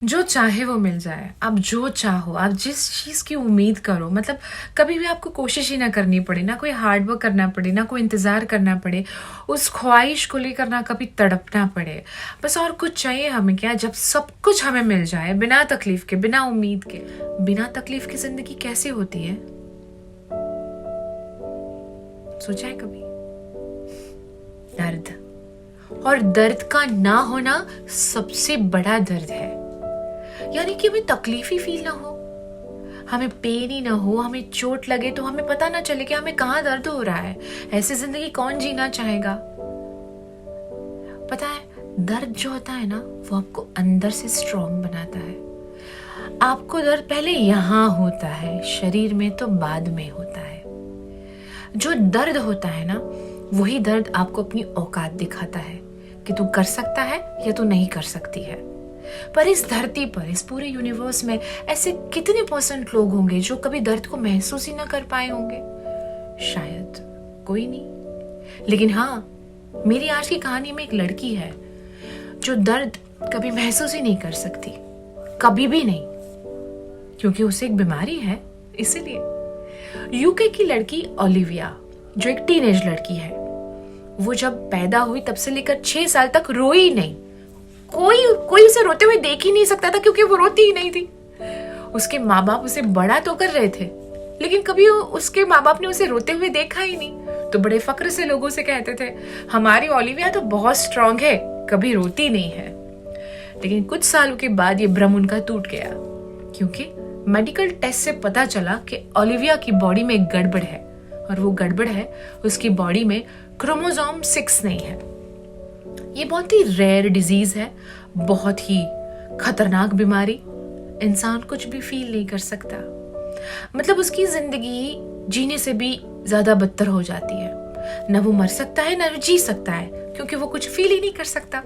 जो चाहे वो मिल जाए। आप जो चाहो, आप जिस चीज़ की उम्मीद करो, मतलब कभी भी आपको कोशिश ही ना करनी पड़े, ना कोई हार्ड वर्क करना पड़े, ना कोई इंतज़ार करना पड़े, उस ख्वाहिश को लेकर ना कभी तड़पना पड़े। बस और कुछ चाहिए हमें क्या, जब सब कुछ हमें मिल जाए बिना तकलीफ के, बिना उम्मीद के। बिना तकलीफ की ज़िंदगी कैसी होती है, सोचा है कभी? दर्द, और दर्द का ना होना सबसे बड़ा दर्द है। यानी कि हमें तकलीफ ही फील ना हो, हमें पेन ही ना हो, हमें चोट लगे तो हमें पता ना चले कि हमें कहाँ दर्द हो रहा है। ऐसी जिंदगी कौन जीना चाहेगा? पता है, दर्द जो होता है ना, वो आपको अंदर से स्ट्रॉन्ग बनाता है। आपको दर्द पहले यहाँ होता है, शरीर में तो बाद में होता है। जो दर्द होता है ना, वही दर्द आपको अपनी औकात दिखाता है कि तू कर सकता है या तू नहीं कर सकती है। पर इस धरती पर, इस पूरे यूनिवर्स में ऐसे कितने % लोग होंगे जो कभी दर्द को महसूस ही ना कर पाए होंगे? शायद कोई नहीं। लेकिन हाँ, मेरी आज की कहानी में एक लड़की है जो दर्द कभी महसूस ही नहीं कर सकती, कभी भी नहीं, क्योंकि उसे एक बीमारी है। इसीलिए यूके की लड़की ओलिविया, जो एक टीनेज लड़की है, वो जब पैदा हुई तब से लेकर 6 साल तक रोई नहीं। कोई उसे रोते हुए देख ही नहीं सकता था, क्योंकि वो रोती ही नहीं थी। उसके माँ बाप उसे बड़ा तो कर रहे थे, लेकिन कभी उसके माँ बाप ने उसे रोते हुए देखा ही नहीं। तो बड़े फक्र से लोगों से कहते थे, हमारी ओलिविया तो बहुत स्ट्रांग है, कभी रोती नहीं है। लेकिन कुछ सालों के बाद ये भ्रम उनका टूट गया, क्योंकि मेडिकल टेस्ट से पता चला कि ओलिविया की बॉडी में गड़बड़ है, और वो गड़बड़ है, उसकी बॉडी में क्रोमोसोम 6 नहीं है। ये बहुत ही रेयर डिजीज है, बहुत ही खतरनाक बीमारी। इंसान कुछ भी फील नहीं कर सकता, मतलब उसकी जिंदगी जीने से भी ज्यादा बदतर हो जाती है। न वो मर सकता है, न वो जी सकता है, क्योंकि वो कुछ फील ही नहीं कर सकता।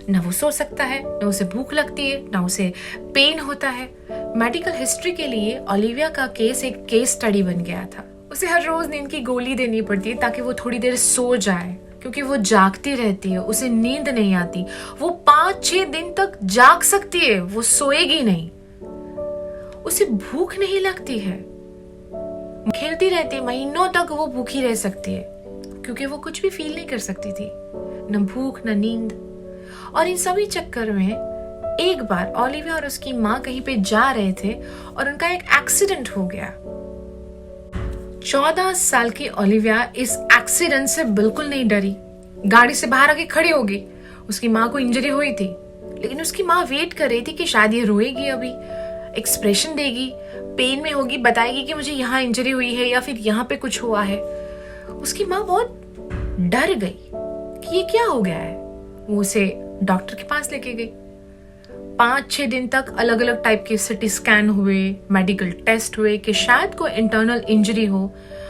न वो सो सकता है, न उसे भूख लगती है, न उसे पेन होता है। मेडिकल हिस्ट्री के लिए ओलिविया का केस एक केस स्टडी बन गया था। उसे हर रोज नींद की गोली देनी पड़ती है ताकि वो थोड़ी देर सो जाए, क्योंकि वो जागती रहती है, उसे नींद नहीं आती। वो 5-6 दिन तक जाग सकती है, वो सोएगी नहीं। उसे भूख नहीं लगती है, खेलती रहती है, महीनों तक वो भूखी रह सकती है, क्योंकि वो कुछ भी फील नहीं कर सकती थी, न भूख न नींद। और इन सभी चक्कर में एक बार ओलिविया और उसकी माँ कहीं पे जा रहे थे और उनका एक एक्सीडेंट हो गया। 14 साल की ओलिविया इस एक्सीडेंट से बिल्कुल नहीं डरी, गाड़ी से बाहर आके खड़ी हो गई। उसकी माँ को इंजरी हुई थी, लेकिन उसकी माँ वेट कर रही थी कि शायद ये रोएगी, अभी एक्सप्रेशन देगी, पेन में होगी, बताएगी कि मुझे यहाँ इंजरी हुई है या फिर यहाँ पे कुछ हुआ है। उसकी माँ बहुत डर गई कि ये क्या हो गया है। वो उसे डॉक्टर के पास लेके गई। 5-6 दिन तक अलग अलग टाइप के सिटी स्कैन हुए, मेडिकल टेस्ट हुए कि शायद कोई इंटरनल इंजरी हो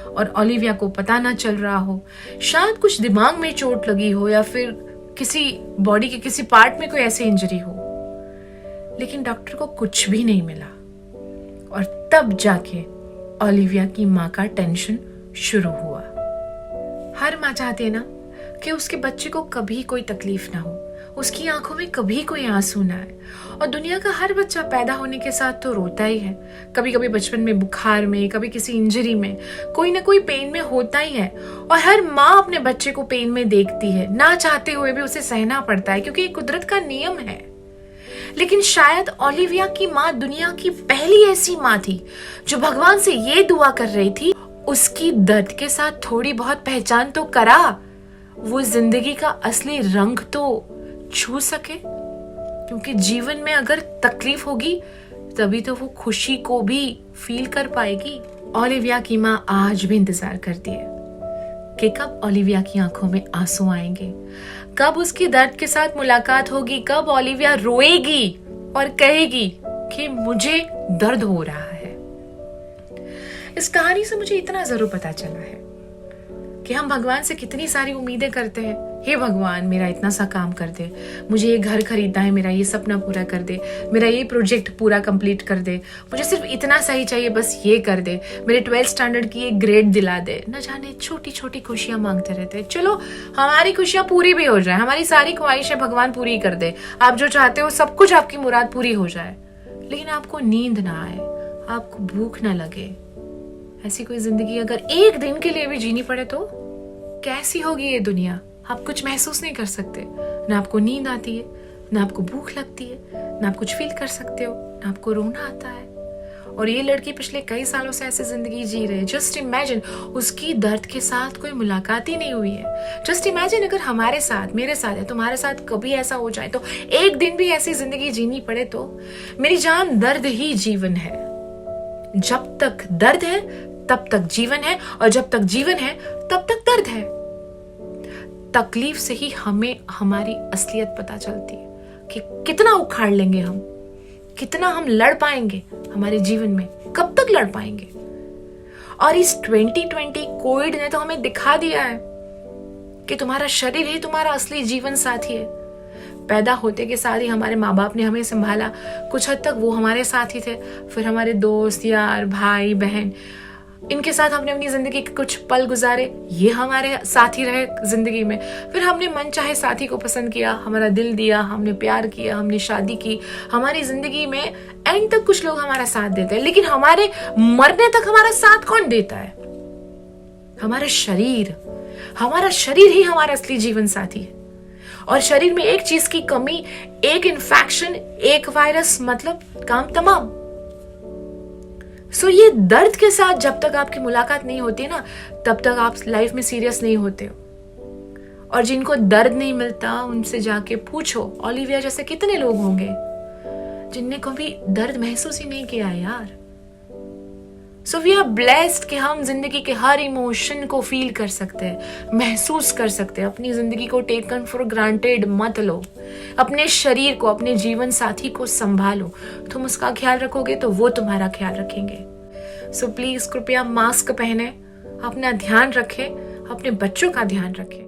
और ओलिविया को पता ना चल रहा हो। शायद कुछ दिमाग में चोट लगी हो या फिर किसी बॉडी के किसी पार्ट में कोई ऐसी इंजरी हो। लेकिन डॉक्टर को कुछ भी नहीं मिला, और तब जाके ओलिविया की माँ का टेंशन शुरू हुआ। हर माँ चाहती है ना कि उसके बच्चे को कभी कोई तकलीफ ना हो, उसकी आंखों में कभी कोई आंसू ना आए। और दुनिया का हर बच्चा पैदा होने के साथ तो रोता ही है, कभी कभी बचपन में बुखार में, कभी किसी इंजरी में, कोई ना कोई पेन में होता ही है। और हर माँ अपने बच्चे को पेन में देखती है, ना चाहते हुए भी उसे सहना पड़ता है, क्योंकि ये कुदरत का नियम है। लेकिन शायद ओलिविया की माँ दुनिया की पहली ऐसी माँ थी जो भगवान से ये दुआ कर रही थी, उसकी दर्द के साथ थोड़ी बहुत पहचान तो करा, वो जिंदगी का असली रंग तो छू सके। क्योंकि जीवन में अगर तकलीफ होगी तभी तो वो खुशी को भी फील कर पाएगी। ओलिविया की माँ आज भी इंतजार करती है कि कब ओलिविया की आंखों में आंसू आएंगे, कब उसकी दर्द के साथ मुलाकात होगी, कब ओलिविया रोएगी और कहेगी कि मुझे दर्द हो रहा है। इस कहानी से मुझे इतना जरूर पता चला है कि हम भगवान से कितनी सारी उम्मीदें करते हैं, हे भगवान मेरा इतना सा काम कर दे, मुझे ये घर खरीदना है, मेरा ये सपना पूरा कर दे, मेरा ये प्रोजेक्ट पूरा कंप्लीट कर दे, मुझे सिर्फ इतना सा ही चाहिए, बस ये कर दे, मेरे 12th स्टैंडर्ड की एक ग्रेड दिला दे। न जाने छोटी छोटी खुशियां मांगते रहते हैं। चलो हमारी खुशियां पूरी भी हो जाए, हमारी सारी ख्वाहिशें भगवान पूरी कर दे, आप जो चाहते हो सब कुछ आपकी मुराद पूरी हो जाए, लेकिन आपको नींद ना आए, आपको भूख ना लगे। ऐसी कोई जिंदगी अगर एक दिन के लिए भी जीनी पड़े तो कैसी होगी ये दुनिया? आप कुछ महसूस नहीं कर सकते, ना आपको नींद आती है, ना आपको भूख लगती है, ना आप कुछ फील कर सकते हो, ना आपको रोना आता है। और ये लड़की पिछले कई सालों से ऐसी जिंदगी जी रही है। जस्ट इमेजिन, उसकी दर्द के साथ कोई मुलाकात ही नहीं हुई है। जस्ट इमेजिन अगर हमारे साथ, मेरे साथ या तुम्हारे साथ कभी ऐसा हो जाए तो, एक दिन भी ऐसी जिंदगी जीनी पड़े तो। मेरी जान, दर्द ही जीवन है। जब तक दर्द है तब तक जीवन है, और जब तक जीवन है तब तक दर्द है। तकलीफ से ही हमें हमारी असलियत पता चलती है कि कितना उखाड़ लेंगे हम, कितना हम लड़ पाएंगे हमारे जीवन में, कब तक लड़ पाएंगे। और इस 2020 कोविड ने तो हमें दिखा दिया है कि तुम्हारा शरीर ही तुम्हारा असली जीवन साथी है। पैदा होते के साथ ही हमारे माँ बाप ने हमें संभाला, कुछ हद तक वो हमारे साथी थे। फिर हमारे दोस्त, यार, भाई, बहन, इनके साथ हमने अपनी जिंदगी के कुछ पल गुजारे, ये हमारे साथी रहे जिंदगी में। फिर हमने मन चाहे साथी को पसंद किया, हमारा दिल दिया, हमने प्यार किया, हमने शादी की। हमारी जिंदगी में एंड तक कुछ लोग हमारा साथ देते हैं, लेकिन हमारे मरने तक हमारा साथ कौन देता है? हमारा शरीर। हमारा शरीर ही हमारा असली जीवन साथी है। और शरीर में एक चीज की कमी, एक इन्फेक्शन, एक वायरस, मतलब काम तमाम। सो ये दर्द के साथ जब तक आपकी मुलाकात नहीं होती ना, तब तक आप लाइफ में सीरियस नहीं होते हो। और जिनको दर्द नहीं मिलता उनसे जाके पूछो, ओलिविया जैसे कितने लोग होंगे जिनने कभी दर्द महसूस ही नहीं किया यार। सो वी आर ब्लेस्ड कि हम जिंदगी के हर इमोशन को फील कर सकते हैं, महसूस कर सकते हैं। अपनी जिंदगी को टेकन फॉर ग्रांटेड मत लो। अपने शरीर को, अपने जीवन साथी को संभालो। तुम उसका ख्याल रखोगे तो वो तुम्हारा ख्याल रखेंगे। सो प्लीज कृपया मास्क पहने, अपना ध्यान रखें, अपने बच्चों का ध्यान रखें।